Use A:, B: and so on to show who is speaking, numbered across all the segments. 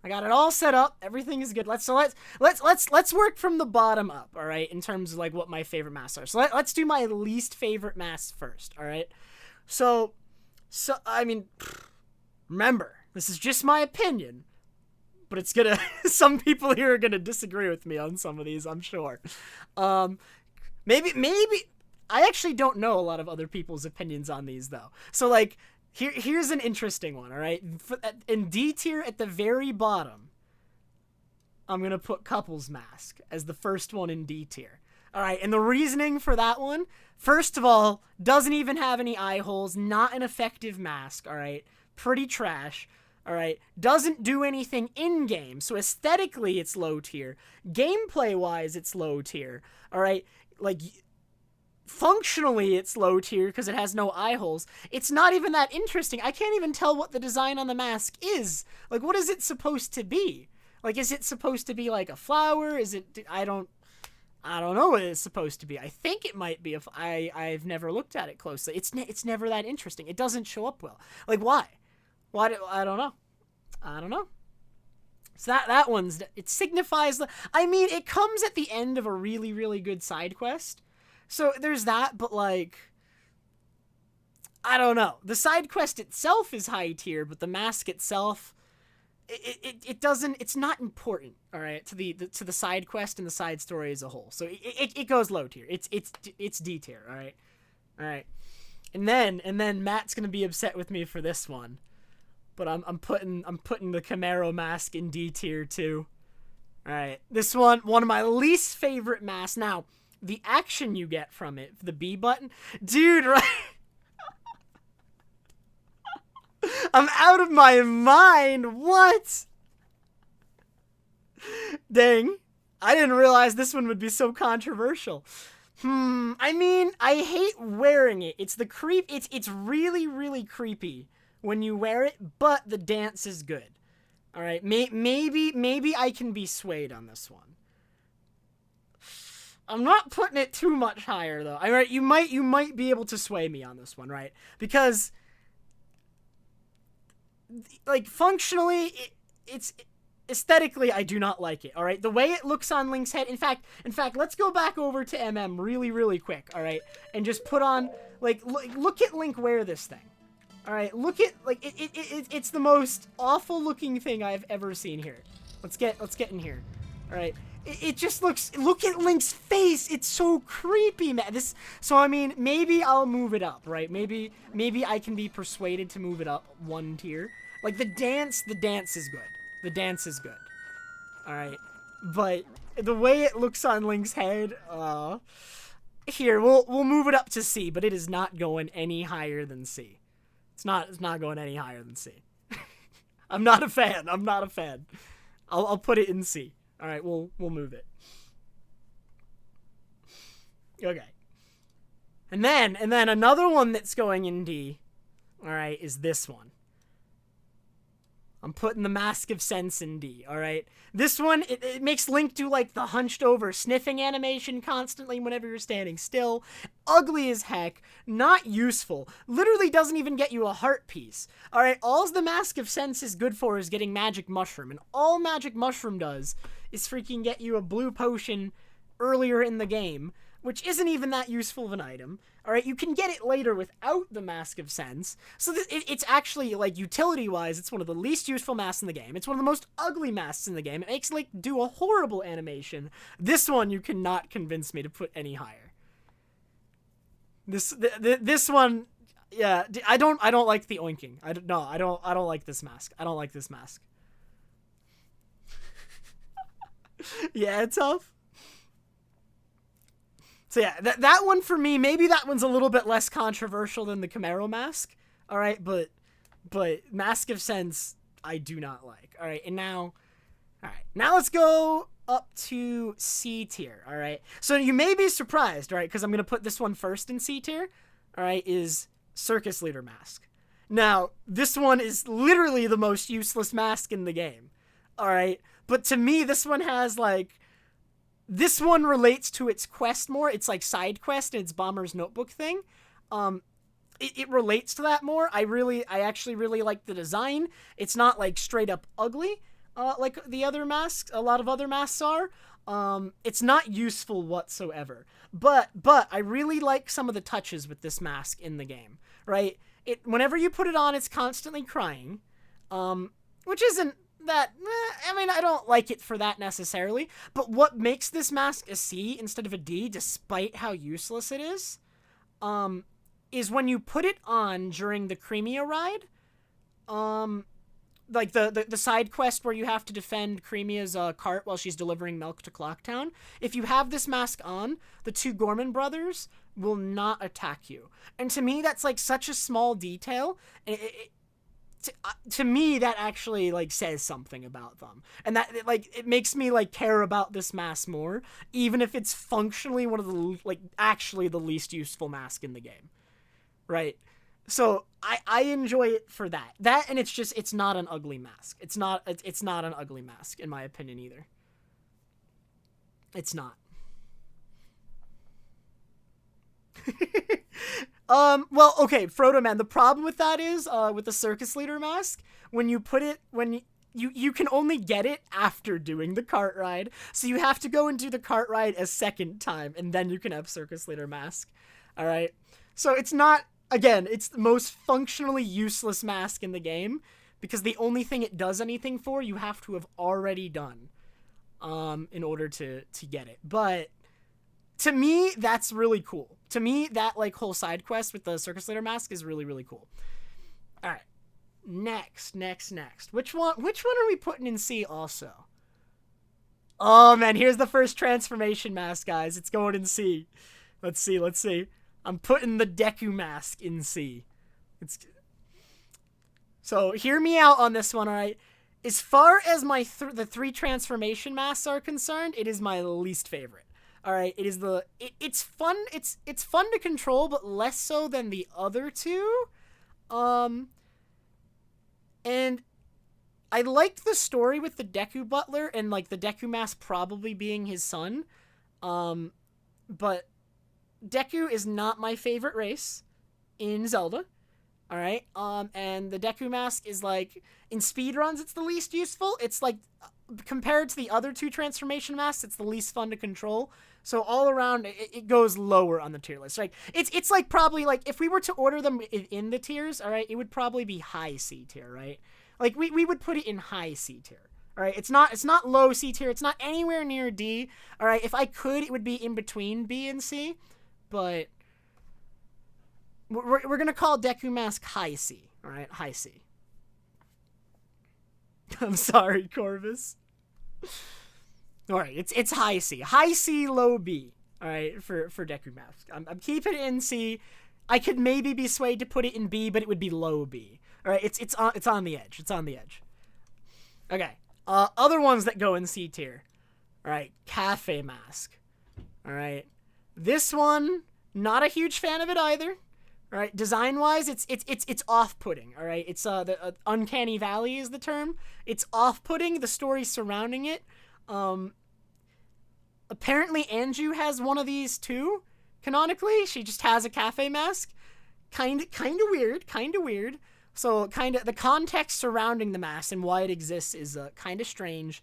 A: I got it all set up. Everything is good. Let's work from the bottom up, all right, in terms of like what my favorite masks are. So let's do my least favorite masks first, all right? So I mean, remember, this is just my opinion, but it's gonna some people here are gonna disagree with me on some of these, I'm sure. Maybe I actually don't know a lot of other people's opinions on these though. So like here's an interesting one, all right? In D tier at the very bottom, I'm going to put Couples Mask as the first one in D tier. All right, and the reasoning for that one, first of all, doesn't even have any eye holes, not an effective mask, all right? Pretty trash, all right? Doesn't do anything in-game, so aesthetically it's low tier. Gameplay-wise, it's low tier, all right? Like, functionally it's low tier because it has no eye holes. It's not even that interesting. I can't even tell what the design on the mask is. Like, what is it supposed to be? Like, is it supposed to be like a flower? Is it, I don't know what it's supposed to be. I think it might be. I've never looked at it closely. It's never that interesting. It doesn't show up well. Like, why? I don't know. So that one's, it signifies, I mean, it comes at the end of a really, really good side quest. So there's that, but like, I don't know. The side quest itself is high tier, but the mask itself, it doesn't, it's not important, all right, to the side quest and the side story as a whole. So it goes low tier. It's D tier, all right. And then Matt's gonna be upset with me for this one, but I'm putting the Camaro mask in D tier too. All right, this one of my least favorite masks. Now, the action you get from it, the B button, dude, right? I'm out of my mind. What? Dang. I didn't realize this one would be so controversial. I mean, I hate wearing it. It's the creep. It's really, really creepy when you wear it, but the dance is good. All right, maybe I can be swayed on this one. I'm not putting it too much higher though. All right, you might be able to sway me on this one, right? Because like functionally, it's aesthetically I do not like it. All right, the way it looks on Link's head. In fact, let's go back over to really, really quick. All right, and just put on like look at Link wear this thing. All right, look at like it's the most awful looking thing I've ever seen here. Let's get in here. All right. It just looks, look at Link's face. It's so creepy, man. So I mean, maybe I'll move it up, right? Maybe I can be persuaded to move it up one tier. Like the dance is good. The dance is good. All right. But the way it looks on Link's head, here, we'll move it up to C, but it is not going any higher than C. It's not going any higher than C. I'm not a fan. I'll put it in C. All right, we'll move it. Okay. And then another one that's going in D, all right, is this one. I'm putting the Mask of Sense in D, all right? This one, it makes Link do, like, the hunched-over sniffing animation constantly whenever you're standing still. Ugly as heck. Not useful. Literally doesn't even get you a heart piece. All right, all the Mask of Sense is good for is getting Magic Mushroom, and all Magic Mushroom does is freaking get you a blue potion earlier in the game, which isn't even that useful of an item. All right, you can get it later without the Mask of Sense. So it's actually, like, utility-wise, it's one of the least useful masks in the game. It's one of the most ugly masks in the game. It makes Link do a horrible animation. This one you cannot convince me to put any higher. This one, yeah, I don't like the oinking. I don't like this mask. I don't like this mask. Yeah, it's tough. So yeah, that one for me, maybe that one's a little bit less controversial than the Camaro mask. All right, but Mask of Sense I do not like. All right, and now let's go up to C tier. All right, so you may be surprised, all right, because I'm gonna put this one first in C tier. All right, is Circus Leader Mask. Now this one is literally the most useless mask in the game. All right, but to me this one has like. This one relates to its quest more. It's like side quest and its Bomber's Notebook thing. It relates to that more. I actually really like the design. It's not like straight up ugly. like the other masks, a lot of other masks are. It's not useful whatsoever. But I really like some of the touches with this mask in the game, right? Whenever you put it on, it's constantly crying, which isn't that. I mean, I don't like it for that necessarily. But what makes this mask a C instead of a D, despite how useless it is when you put it on during the Cremia ride, like the side quest where you have to defend Cremia's cart while she's delivering milk to Clocktown. If you have this mask on, the two Gorman brothers will not attack you. And to me, that's like such a small detail. To me, that actually like says something about them, and that it makes me like care about this mask more, even if it's functionally one of the actually the least useful mask in the game, right? So I enjoy it for that. And it's not an ugly mask. It's not an ugly mask in my opinion either. It's not. Well, okay, Frodo man, the problem with that is with the circus leader mask, when you put it you can only get it after doing the cart ride. So you have to go and do the cart ride a second time and then you can have circus leader mask. All right? So it's not. Again, it's the most functionally useless mask in the game because the only thing it does anything for, you have to have already done in order to get it. But to me, that's really cool. To me, that like whole side quest with the circus leader mask is really, really cool. All right. Next. Which one are we putting in C also? Oh, man, here's the first transformation mask, guys. It's going in C. Let's see. I'm putting the Deku mask in C. So hear me out on this one, all right? As far as the three transformation masks are concerned, it is my least favorite. All right, it is it's fun. It's fun to control, but less so than the other two. And I liked the story with the Deku Butler and like the Deku mask probably being his son. But Deku is not my favorite race in Zelda. All right. And the Deku mask is like in speedruns, it's the least useful. It's like compared to the other two transformation masks, it's the least fun to control. So all around, it goes lower on the tier list. Right? It's like probably like if we were to order them in the tiers, all right, it would probably be high C tier, right? Like we would put it in high C tier. All right, it's not low C tier. It's not anywhere near D. All right, if I could, it would be in between B and C. But we're going to call Deku Mask high C, all right? High C. I'm sorry, Corvus. All right, it's high C. High C, low B, all right, for Deku Mask. I'm keeping it in C. I could maybe be swayed to put it in B, but it would be low B. All right, it's on the edge. It's on the edge. Okay, other ones that go in C tier. All right, Cafe Mask. All right. This one, not a huge fan of it either. All right, design-wise, it's off-putting. All right, it's the uncanny valley is the term. It's off-putting. The story surrounding it. Apparently, Anju has one of these too. Canonically, she just has a cafe mask. Kind of weird. So the context surrounding the mask and why it exists is kind of strange.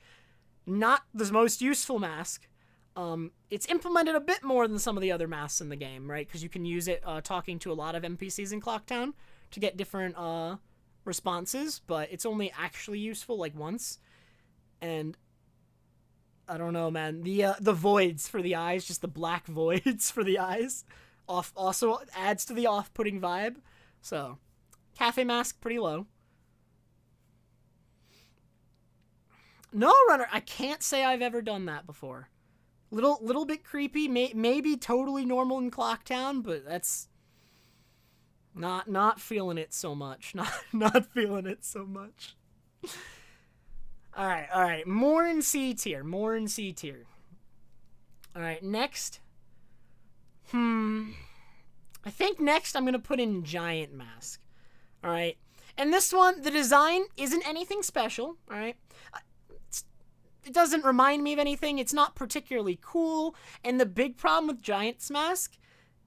A: Not the most useful mask. It's implemented a bit more than some of the other masks in the game, right? Because you can use it talking to a lot of NPCs in Clocktown to get different responses, but it's only actually useful like once. And I don't know, man. The voids for the eyes, just the black voids for the eyes, also adds to the off-putting vibe. So, Cafe Mask pretty low. No Runner, I can't say I've ever done that before. Little bit creepy, maybe totally normal in Clocktown, but that's not feeling it so much. Not feeling it so much. All right. More in C tier. All right, next. I think next I'm gonna put in Giant Mask. All right, and this one, the design isn't anything special. All right. It doesn't remind me of anything. It's not particularly cool. And the big problem with Giant's Mask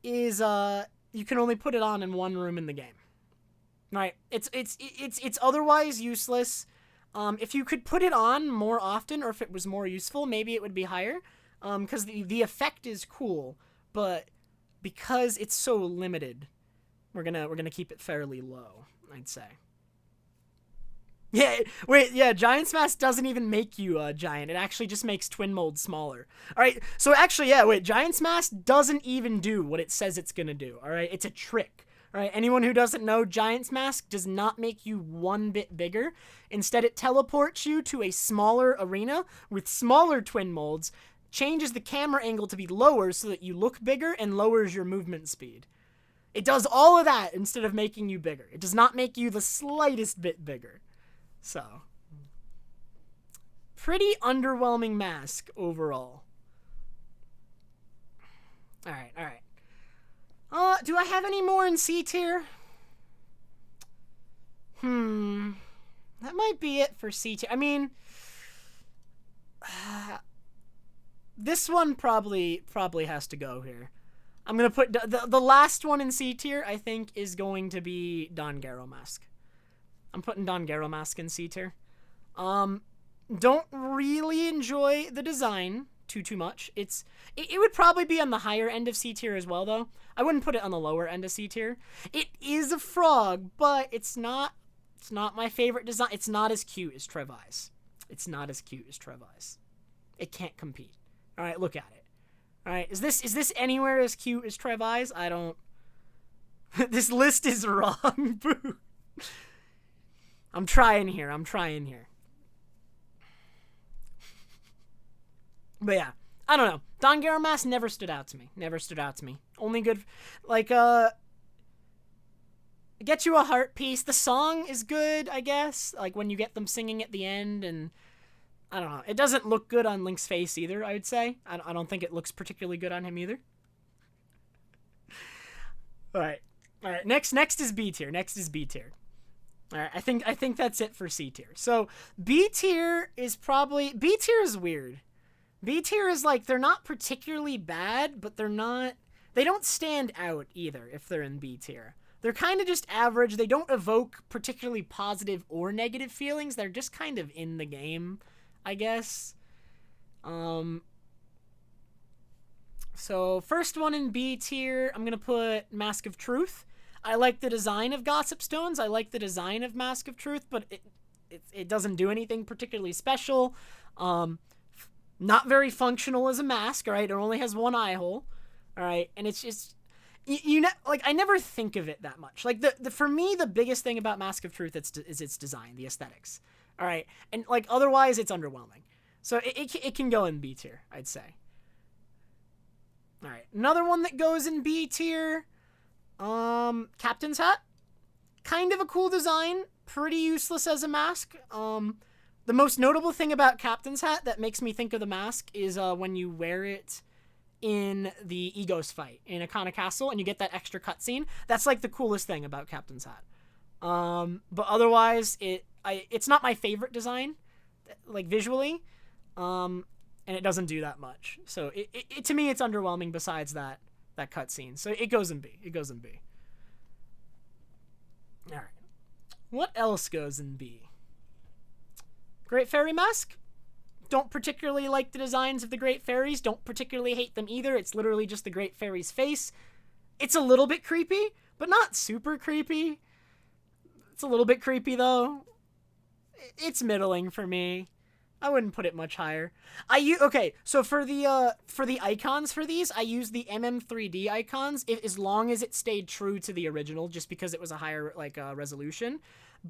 A: is you can only put it on in one room in the game. Right? It's otherwise useless. If you could put it on more often, or if it was more useful, maybe it would be higher. Because the effect is cool, but because it's so limited, we're gonna keep it fairly low, I'd say. Yeah, wait, yeah, Giant's Mask doesn't even make you giant. It actually just makes twin mold smaller. All right, so actually, yeah, wait, Giant's Mask doesn't even do what it says it's gonna do. All right, it's a trick. All right, anyone who doesn't know, Giant's Mask does not make you one bit bigger. Instead, it teleports you to a smaller arena with smaller twin molds, changes the camera angle to be lower so that you look bigger, and lowers your movement speed. It does all of that instead of making you bigger. It does not make you the slightest bit bigger. So, pretty underwhelming mask overall. Alright. Do I have any more in C tier? That might be it for C tier. I mean, this one probably has to go here. I'm gonna put the last one in C tier. I think is going to be Don Garo Mask. I'm putting Don Garo Mask in C tier. Don't really enjoy the design too much. It would probably be on the higher end of C tier as well, though. I wouldn't put it on the lower end of C tier. It is a frog, but it's not my favorite design. It's not as cute as Trevise. It can't compete. All right, look at it. All right, is this anywhere as cute as Trevise? I don't. This list is wrong. Boo. I'm trying here. But yeah, I don't know. Don Garo Mask never stood out to me. Only good, like, get you a heart piece. The song is good, I guess. Like, when you get them singing at the end, and I don't know. It doesn't look good on Link's face either, I would say. I don't think it looks particularly good on him either. Alright. Next is B tier. Alright, I think that's it for C tier. So, B tier is weird. B tier is like, they're not particularly bad, but they don't stand out either if they're in B tier. They're kind of just average. They don't evoke particularly positive or negative feelings. They're just kind of in the game, I guess. So, first one in B tier, I'm going to put Mask of Truth. I like the design of Gossip Stones. I like the design of Mask of Truth, but it doesn't do anything particularly special. Not very functional as a mask, all right? It only has one eye hole, all right? And it's just, like, I never think of it that much. Like, for me, the biggest thing about Mask of Truth is its design, the aesthetics, all right? And, like, otherwise, it's underwhelming. So it can go in B tier, I'd say. All right, another one that goes in B tier, Captain's Hat. Kind of a cool design, pretty useless as a mask. The most notable thing about Captain's Hat that makes me think of the mask is when you wear it in the Egos fight in Akana Castle and you get that extra cutscene. That's like the coolest thing about Captain's Hat. But otherwise, it's not my favorite design, like visually, and it doesn't do that much. So to me, it's underwhelming. Besides that cutscene, so it goes in B. All right, what else goes in B? Great Fairy Mask. Don't particularly like the designs of the Great Fairies. Don't particularly hate them either. It's literally just the Great Fairy's face. It's a little bit creepy, but not super creepy. It's a little bit creepy, though. It's middling for me. I wouldn't put it much higher. Okay, so for the icons for these, I use the MM3D icons as long as it stayed true to the original, just because it was a higher resolution.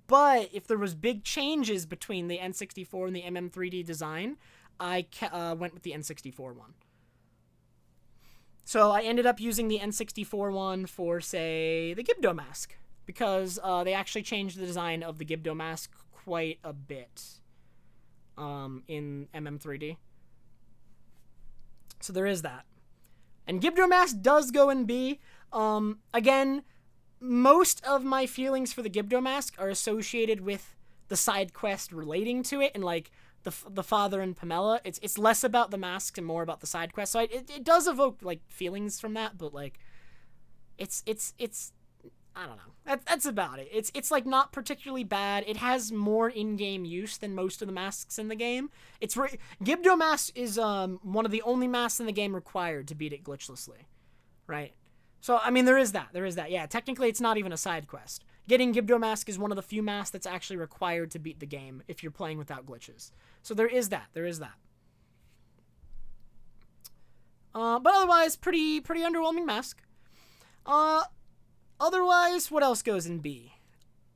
A: But if there was big changes between the N64 and the MM3D design, I went with the N64 one. So I ended up using the N64 one for, say, the Gibdo mask, because they actually changed the design of the Gibdo mask quite a bit in MM3D. So there is that. And Gibdo mask does go in B. Again, most of my feelings for the Gibdo mask are associated with the side quest relating to it, and like the father and Pamela. It's less about the masks and more about the side quest. So it does evoke like feelings from that, but like it's I don't know. That's about it. It's like not particularly bad. It has more in-game use than most of the masks in the game. Gibdo mask is one of the only masks in the game required to beat it glitchlessly, right? So I mean there is that. Yeah, technically it's not even a side quest. Getting Gibdo mask is one of the few masks that's actually required to beat the game if you're playing without glitches. So there is that. But otherwise, pretty underwhelming mask. Otherwise, what else goes in B?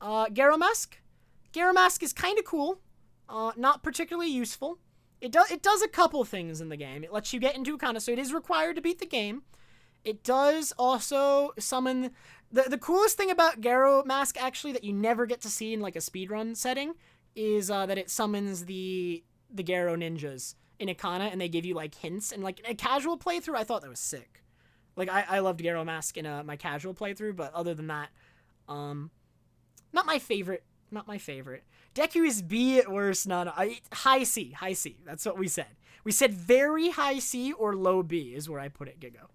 A: Garo mask. Garo mask is kind of cool. Not particularly useful. It does a couple things in the game. It lets you get into Kana, so it is required to beat the game. It does also summon... The coolest thing about Garo mask, actually, that you never get to see in, like, a speedrun setting, is that it summons the Garo ninjas in Ikana, and they give you, like, hints. And, like, in a casual playthrough, I thought that was sick. Like, I loved Garo mask in my casual playthrough, but other than that, not my favorite. Deku is B at worst, high C. That's what we said. We said very high C or low B is where I put it, Gigo.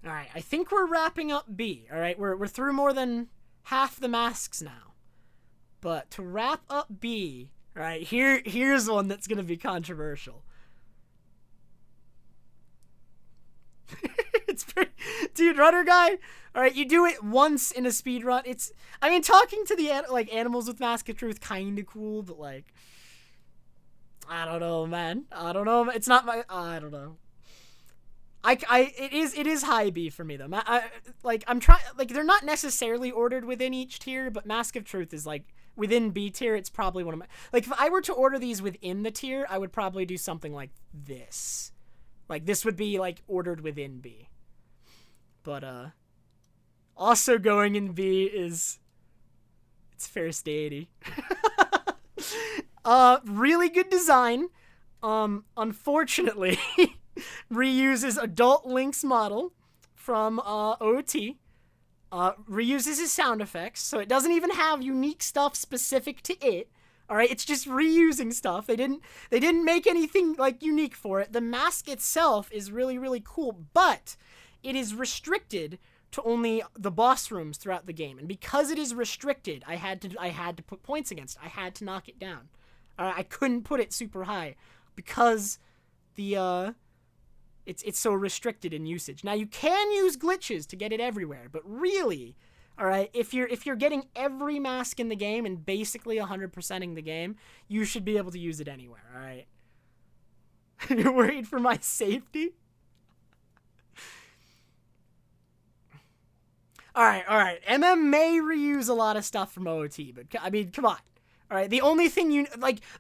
A: All right, I think we're wrapping up B. All right, we're through more than half the masks now. But to wrap up B, all right, here's one that's gonna be controversial. It's pretty, dude, runner guy. All right, you do it once in a speed run. I mean, talking to the animals with Mask of Truth, kind of cool, but like, I don't know, man. It's not my. I don't know. It is high B for me though. I'm trying. Like, they're not necessarily ordered within each tier, but Mask of Truth is like within B tier. It's probably one of my. Like, if I were to order these within the tier, I would probably do something like this. Like, this would be, like, ordered within B. But, also going in B is... It's Fairest Deity. Really good design. Unfortunately, reuses Adult Link's model from, OT. Reuses his sound effects, so it doesn't even have unique stuff specific to it. All right, it's just reusing stuff. They didn't make anything like unique for it. The mask itself is really, really cool, but it is restricted to only the boss rooms throughout the game. And because it is restricted, I had to put points against it. I had to knock it down. I couldn't put it super high because it's so restricted in usage. Now you can use glitches to get it everywhere, but really, all right, if you're getting every mask in the game and basically 100%ing the game, you should be able to use it anywhere, all right? You're worried for my safety? All right. MM may reuse a lot of stuff from OOT, but, I mean, come on. All right, the only thing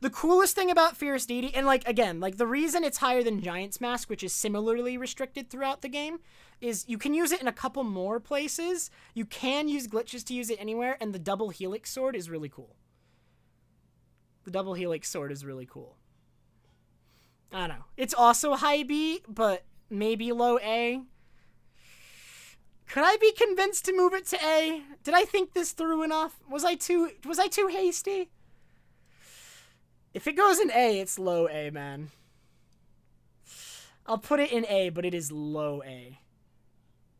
A: the coolest thing about Fierce Deity, and, like, again, like, the reason it's higher than Giant's Mask, which is similarly restricted throughout the game, is you can use it in a couple more places. You can use glitches to use it anywhere, and the double helix sword is really cool. The double helix sword is really cool. I don't know. It's also high B, but maybe low A. Could I be convinced to move it to A? Did I think this through enough? Was I too hasty? If it goes in A, it's low A, man. I'll put it in A, but it is low A.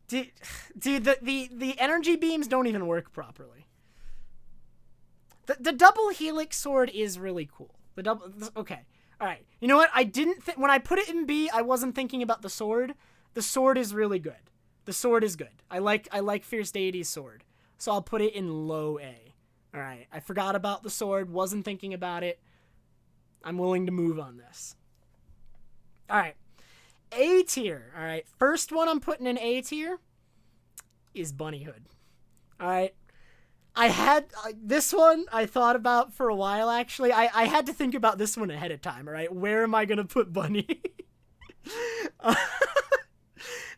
A: Dude, the energy beams don't even work properly. The double helix sword is really cool. Okay. All right. You know what? When I put it in B, I wasn't thinking about the sword. The sword is really good. The sword is good. I like Fierce Deity's sword. So I'll put it in low A. All right. I forgot about the sword. Wasn't thinking about it. I'm willing to move on this. All right. A tier. All right. First one I'm putting in A tier is Bunny Hood. All right. I had this one I thought about for a while, actually. I had to think about this one ahead of time. All right. Where am I going to put Bunny?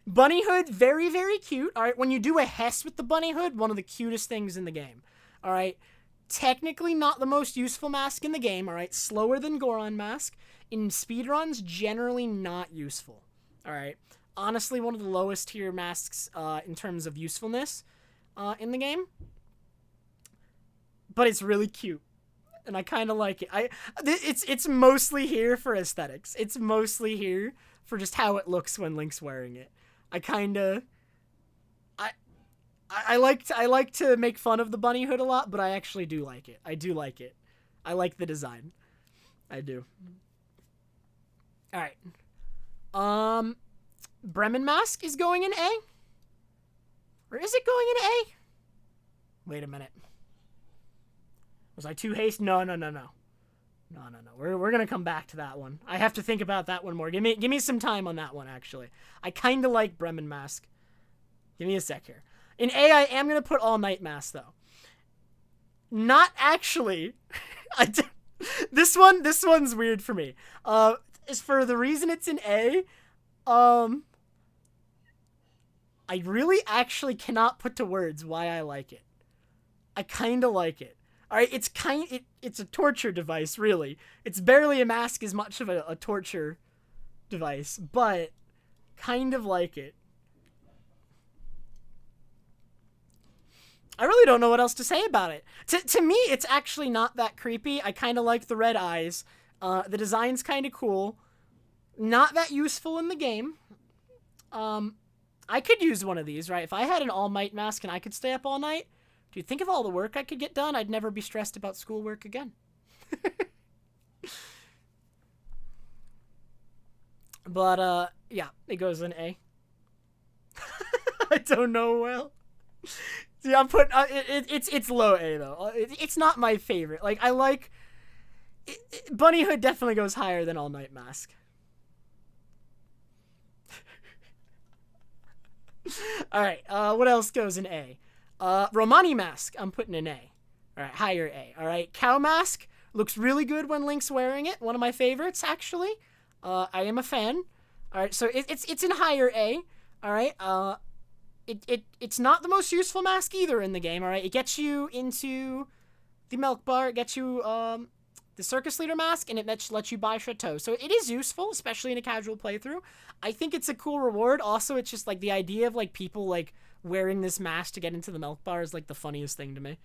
A: Bunny Hood, very, very cute. All right, when you do a Hess with the Bunny Hood, one of the cutest things in the game. All right, technically not the most useful mask in the game. All right, slower than Goron Mask. In speedruns, generally not useful. All right, honestly, one of the lowest tier masks in terms of usefulness in the game. But it's really cute, and I kind of like it. It's mostly here for aesthetics. It's mostly here for just how it looks when Link's wearing it. I like to make fun of the bunny hood a lot, but I actually do like it. I do like it. I like the design. I do. All right. Bremen mask is going in A? Or is it going in A? Wait a minute. Was I too hasty? No. We're gonna come back to that one. I have to think about that one more. Give me some time on that one, actually. I kind of like Bremen mask. Give me a sec here. In A, I am gonna put all night mask though. Not actually. This one's weird for me. Is for the reason it's in A. I really actually cannot put to words why I like it. I kind of like it. All right, it's a torture device, really. It's barely a mask as much of a torture device, but kind of like it. I really don't know what else to say about it. To me, it's actually not that creepy. I kind of like the red eyes. The design's kind of cool. Not that useful in the game. I could use one of these, right? If I had an all-night mask and I could stay up all night, do you think of all the work I could get done? I'd never be stressed about schoolwork again. But, yeah, it goes in A. I don't know well. See, I'm putting, it's low A, though. It's not my favorite. Like, I like, Bunny Hood definitely goes higher than All Night Mask. Alright, what else goes in A? Romani Mask, I'm putting in A. Alright, higher A. Alright, Cow Mask looks really good when Link's wearing it. One of my favorites, actually. I am a fan. Alright, so it's in higher A. Alright, it's not the most useful mask either in the game, alright? It gets you into the milk bar, it gets you, the circus leader mask, and it lets you buy Chateau. So it is useful, especially in a casual playthrough. I think it's a cool reward. Also, it's just, like, the idea of, like, people, like, wearing this mask to get into the milk bar is, like, the funniest thing to me.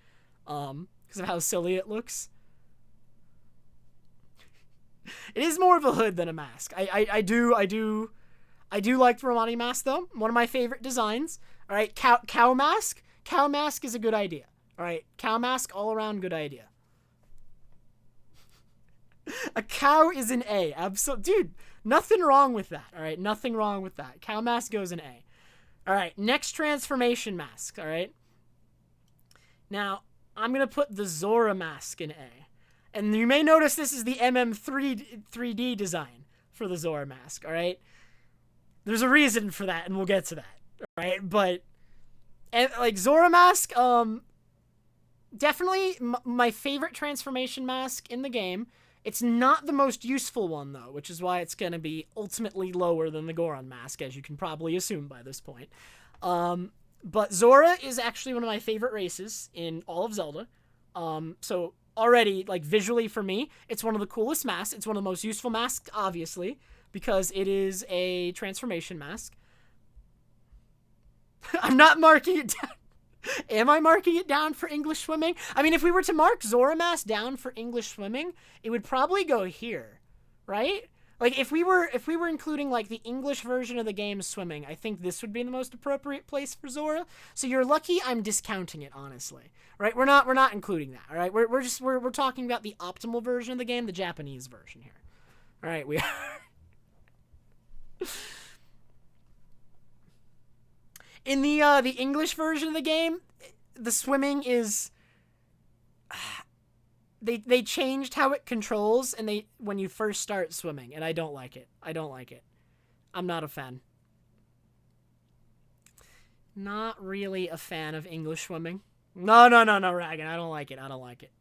A: Because of how silly it looks. It is more of a hood than a mask. I do like the Romani mask, though. One of my favorite designs. Alright, cow mask. Cow mask is a good idea. Alright, cow mask, all around good idea. A cow is an A. Dude, nothing wrong with that. Alright, nothing wrong with that. Cow mask goes in A. Alright, next transformation mask. Alright. Now, I'm going to put the Zora mask in A. And you may notice this is the MM3D design for the Zora mask. Alright. There's a reason for that, and we'll get to that. Alright, but, like, Zora mask, definitely my favorite transformation mask in the game. It's not the most useful one, though, which is why it's going to be ultimately lower than the Goron mask, as you can probably assume by this point. But Zora is actually one of my favorite races in all of Zelda. So already, like, visually for me, it's one of the coolest masks. It's one of the most useful masks, obviously, because it is a transformation mask. I'm not marking it down. Am I marking it down for English swimming? I mean, if we were to mark Zora mask down for English swimming, it would probably go here, right? Like, if we were including, like, the English version of the game swimming, I think this would be the most appropriate place for Zora. So you're lucky I'm discounting it, honestly. Right? We're not including that, all right? We're talking about the optimal version of the game, the Japanese version here. All right, we are. In the English version of the game, the swimming is they changed how it controls and when you first start swimming, and I don't like it. I'm not a fan. Not really a fan of English swimming. No, Ragan, I don't like it.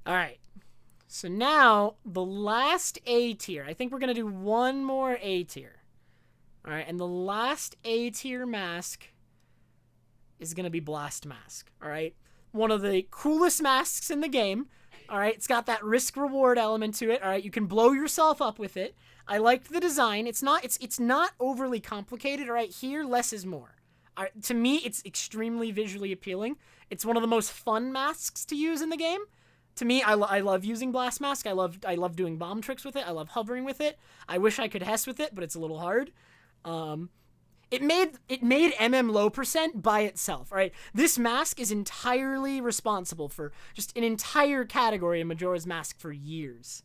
A: All right. So now, the last A tier. I think we're going to do one more A tier. Alright, and the last A tier mask is going to be Blast Mask. Alright? One of the coolest masks in the game. Alright, it's got that risk-reward element to it. Alright, you can blow yourself up with it. I liked the design. It's not overly complicated. Alright, here, less is more. Alright, to me, it's extremely visually appealing. It's one of the most fun masks to use in the game. To me, I love using Blast Mask. I love doing bomb tricks with it. I love hovering with it. I wish I could Hess with it, but it's a little hard. It made low percent by itself, all right? This mask is entirely responsible for just an entire category in Majora's Mask for years.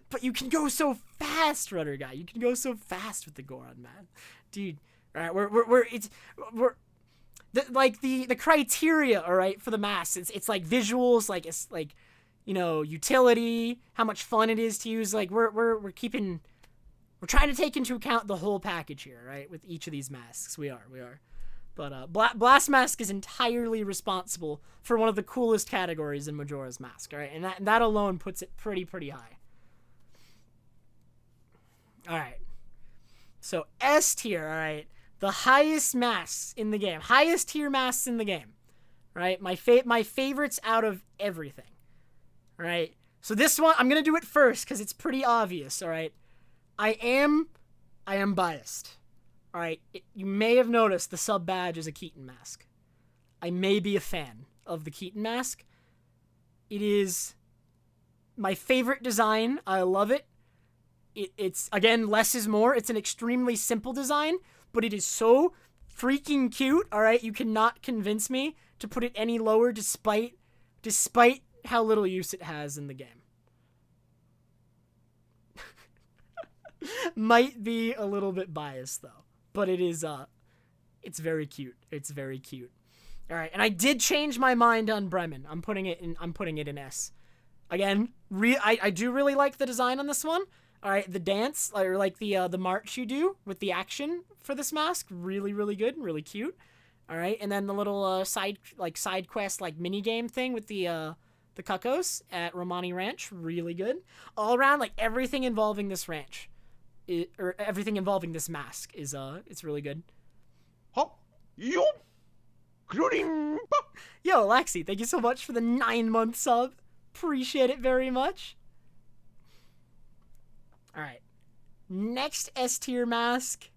A: But you can go so fast, Rudder Guy. You can go so fast with the Goron, man. Dude, all right, we're the criteria, all right, for the mask. It's like visuals, like it's like, you know, utility, how much fun it is to use. Like we're trying to take into account the whole package here, right? With each of these masks, we are. But Blast Mask is entirely responsible for one of the coolest categories in Majora's Mask, all right? And that alone puts it pretty high. All right. So S tier, all right? The highest masks in the game. Highest tier masks in the game. Right? My favorites out of everything. All right? So this one, I'm going to do it first because it's pretty obvious, all right? I am biased. All right? You may have noticed the sub badge is a Keaton mask. I may be a fan of the Keaton mask. It is my favorite design. I love it. It's, again, less is more. It's an extremely simple design, but it is so freaking cute, all right? You cannot convince me to put it any lower despite how little use it has in the game. Might be a little bit biased, though, but it is, it's very cute. It's very cute. All right, and I did change my mind on Bremen. I'm putting it in S. Again, I do really like the design on this one. All right, the dance, or like the march you do with the action for this mask, really good, really cute. All right, and then the little side quest like mini game thing with the cuccos at Romani Ranch, really good. All around, like everything involving this ranch, or everything involving this mask is it's really good. Yo, Lexi, thank you so much for the 9-month sub. Appreciate it very much. All right, next S tier mask.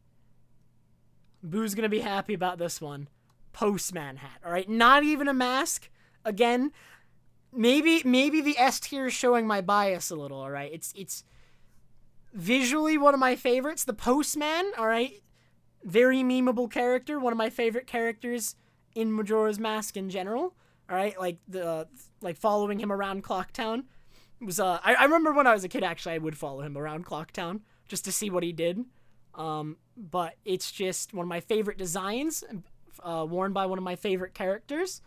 A: Boo's gonna be happy about this one. Postman hat. All right, not even a mask. Again, maybe the S tier is showing my bias a little. All right, it's visually one of my favorites. The Postman. All right, very memeable character. One of my favorite characters in Majora's Mask in general. All right, like following him around Clocktown. Was I remember when I was a kid, actually, I would follow him around Clocktown just to see what he did. But it's just one of my favorite designs, worn by one of my favorite characters.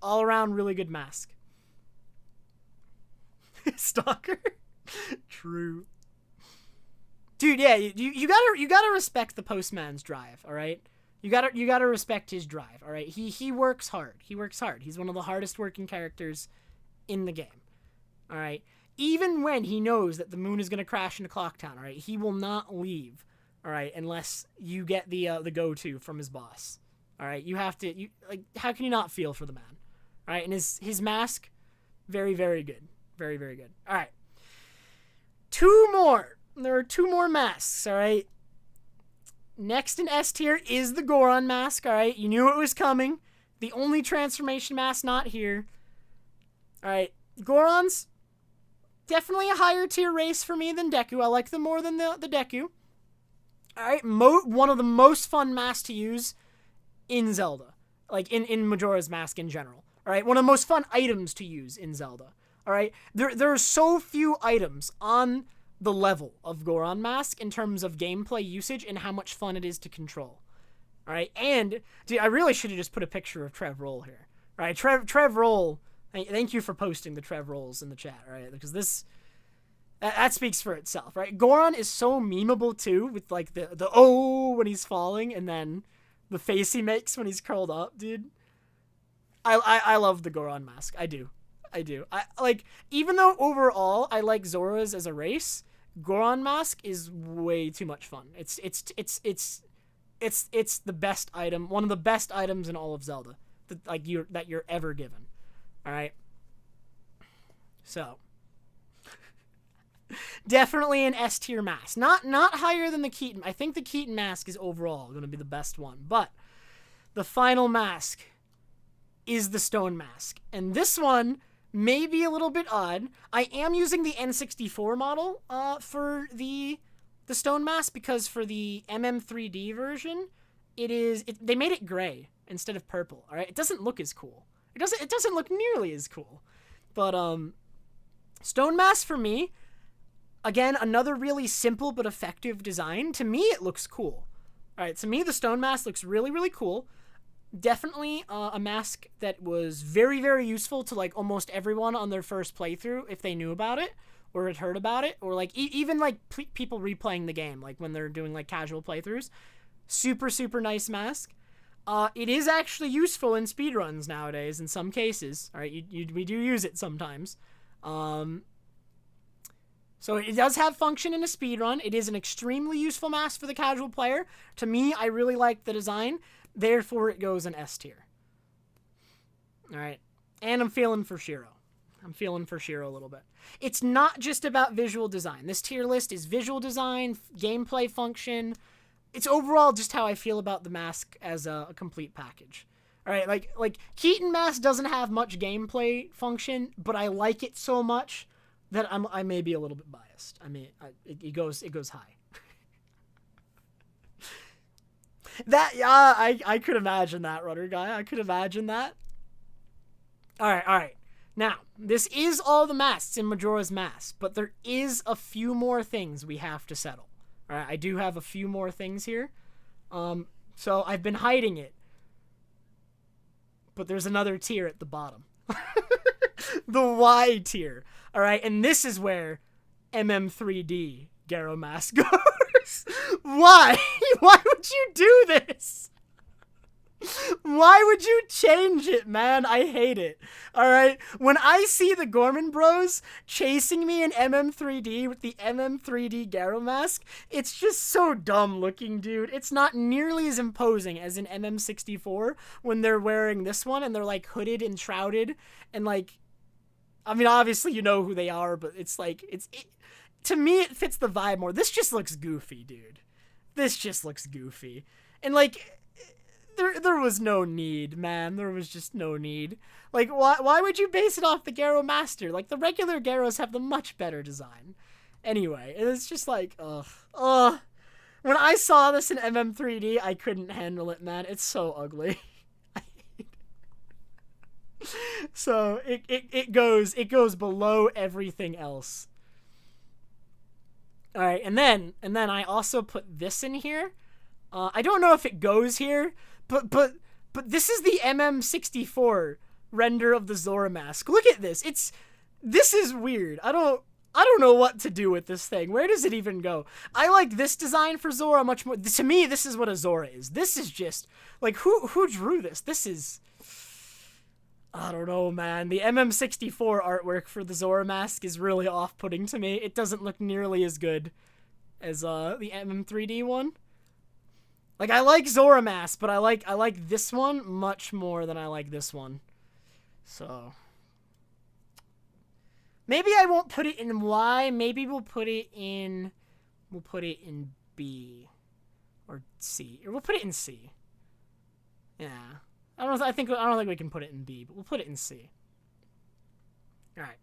A: All around, really good mask. Stalker. True. Dude, yeah, you gotta respect the Postman's drive, all right? You gotta respect his drive, all right? He works hard. He's one of the hardest working characters in the game. All right. Even when he knows that the moon is going to crash into Clocktown, all right, he will not leave, all right, unless you get the go-to from his boss. All right, you have to, how can you not feel for the man? All right, and his mask, very good. Very good. All right. Two more. There are two more masks, all right? Next in S tier is the Goron mask, all right? You knew it was coming. The only transformation mask not here. All right, Goron's definitely a higher tier race for me than Deku. I like them more than the Deku. Alright, one of the most fun masks to use in Zelda. Like, in Majora's Mask in general. Alright, one of the most fun items to use in Zelda. Alright, there are so few items on the level of Goron Mask in terms of gameplay usage and how much fun it is to control. Alright, and, dude, I really should have just put a picture of Trev Roll here. Alright, Trev Roll... Thank you for posting the Trev rolls in the chat, right? Because that speaks for itself, right? Goron is so memeable too, with like the oh when he's falling, and then the face he makes when he's curled up, dude. I love the Goron mask. I do. I like, even though overall I like Zora's as a race, Goron mask is way too much fun. It's the best item, one of the best items in all of Zelda that you're ever given. All right. So, definitely an S tier mask. Not higher than the Keaton. I think the Keaton mask is overall going to be the best one. But the final mask is the stone mask. And this one maybe a little bit odd. I am using the N64 model for the stone mask, because for the MM3D version, they made it gray instead of purple. All right, it doesn't look as cool. It doesn't look nearly as cool. But stone mask for me, again, another really simple but effective design. To me, it looks cool. All right, to me, the stone mask looks really, really cool. Definitely a mask that was very, very useful to like almost everyone on their first playthrough if they knew about it or had heard about it, or like even like people replaying the game, like when they're doing like casual playthroughs. Super, super nice mask. It is actually useful in speedruns nowadays in some cases. All right, we do use it sometimes. So it does have function in a speedrun. It is an extremely useful mask for the casual player. To me, I really like the design. Therefore, it goes in S tier. All right. And I'm feeling for Shiro. A little bit. It's not just about visual design. This tier list is visual design, gameplay function. It's overall just how I feel about the mask as a complete package. All right, like Keaton mask doesn't have much gameplay function, but I like it so much that I may be a little bit biased. I mean, it goes high. I could imagine that, Rudder Guy. I could imagine that. All right. Now, this is all the masks in Majora's Mask, but there is a few more things we have to settle. All right, I do have a few more things here. So I've been hiding it. But there's another tier at the bottom. The Y tier. All right, and this is where MM3D Garo Mask goes. Why? Why would you do this? Why would you change it, man? I hate it. All right. When I see the Gorman Bros chasing me in MM3D with the MM3D Garo mask, it's just so dumb looking, dude. It's not nearly as imposing as in MM64 when they're wearing this one and they're like hooded and shrouded and like, I mean, obviously you know who they are, but it's like, to me, it fits the vibe more. This just looks goofy, dude. This just looks goofy. And like, there was no need, man. There was just no need. Like, why would you base it off the Garo Master? Like, the regular Garos have the much better design. Anyway, it's just like, ugh. When I saw this in MM3D, I couldn't handle it, man. It's so ugly. So, it goes below everything else. Alright, and then I also put this in here. I don't know if it goes here, but this is the MM64 render of the Zora mask. Look at this. This is weird. I don't know what to do with this thing. Where does it even go? I like this design for Zora much more. To me, this is what a Zora is. This is just like who drew this? This is, I don't know, man. The MM64 artwork for the Zora mask is really off-putting to me. It doesn't look nearly as good as the MM3D one. Like, I like Zora mask, but I like this one much more than I like this one. So maybe I won't put it in Y. Maybe we'll put it in B or C, or we'll put it in C. Yeah. I don't think we can put it in B, but we'll put it in C. All right.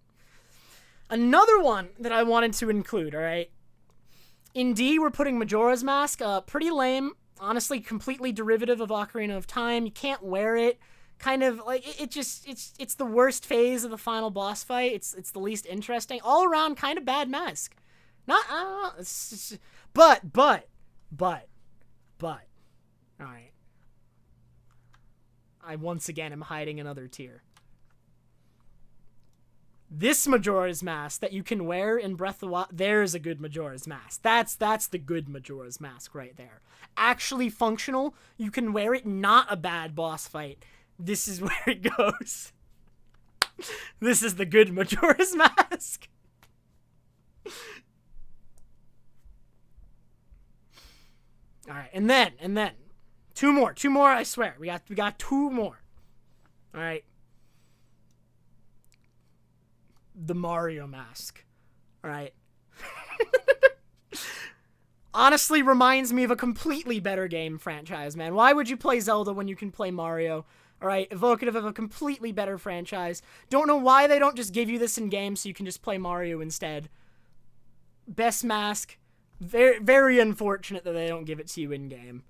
A: Another one that I wanted to include, all right? In D, we're putting Majora's Mask. Pretty lame. Honestly, completely derivative of Ocarina of Time. You can't wear it. Kind of like it's the worst phase of the final boss fight. It's the least interesting. All around, kind of bad mask. Not but all right. I once again am hiding another tier. This Majora's Mask that you can wear in Breath of the Wild, there's a good Majora's Mask. That's the good Majora's Mask right there. Actually functional, you can wear it, not a bad boss fight. This is where it goes. This is the good Majora's Mask. All right, and then two more, I swear. We got two more. All right. The Mario mask. All right. Honestly, reminds me of a completely better game franchise, man. Why would you play Zelda when you can play Mario? All right, evocative of a completely better franchise. Don't know why they don't just give you this in game so you can just play Mario instead. Best mask. Very, very unfortunate that they don't give it to you in game.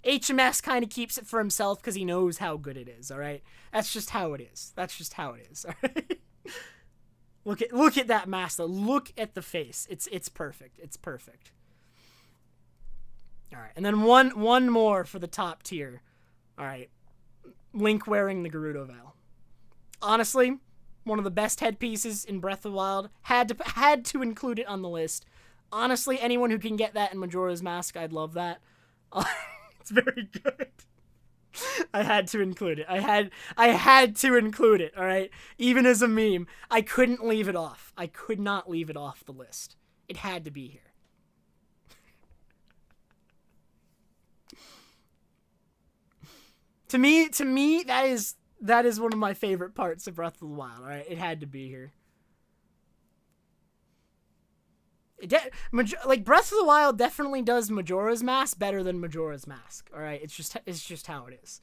A: HMS kind of keeps it for himself because he knows how good it is. All right, that's just how it is. That's just how it is. All right. Look at that mask though. Look at the face. It's perfect. It's perfect. All right, and then one more for the top tier. All right, Link wearing the Gerudo veil. Honestly, one of the best headpieces in Breath of the Wild. Had to include it on the list. Honestly, anyone who can get that in Majora's Mask, I'd love that. It's very good. I had to include it. I had to include it. All right, even as a meme, I couldn't leave it off. I could not leave it off the list. It had to be here. To me, that is one of my favorite parts of Breath of the Wild. All right, it had to be here. Like Breath of the Wild definitely does Majora's Mask better than Majora's Mask. All right, it's just how it is.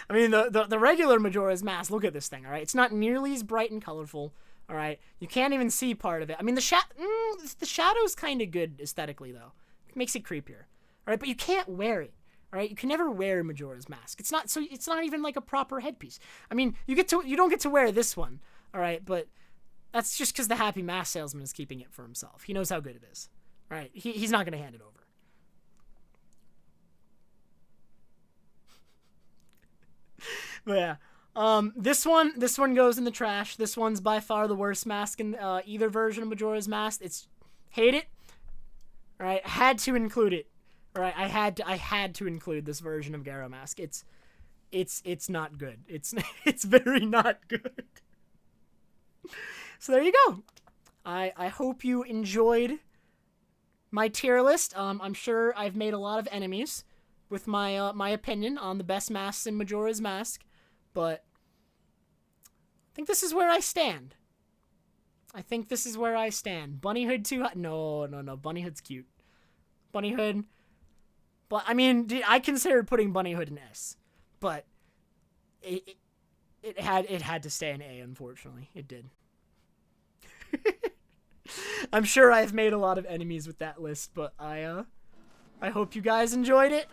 A: I mean, the regular Majora's Mask. Look at this thing. All right, it's not nearly as bright and colorful. All right, you can't even see part of it. I mean, the shadow's kind of good aesthetically though. It makes it creepier. All right, but you can't wear it. All right, you can never wear Majora's Mask. It's not even like a proper headpiece. I mean, you don't get to wear this one. All right, but that's just because the happy mask salesman is keeping it for himself. He knows how good it is. All right, he's not going to hand it over. But yeah, this one goes in the trash. This one's by far the worst mask in either version of Majora's Mask. Hate it. All right, had to include it. All right, I had to include this version of Garo Mask. It's not good. It's very not good. So there you go. I hope you enjoyed my tier list. I'm sure I've made a lot of enemies with my opinion on the best masks in Majora's Mask, but I think this is where I stand. Bunny Hood too hot? No. Bunny Hood's cute. Bunny Hood. But I mean, I considered putting Bunny Hood in S, but it had to stay in A. Unfortunately, it did. I'm sure I've made a lot of enemies with that list, but I hope you guys enjoyed it.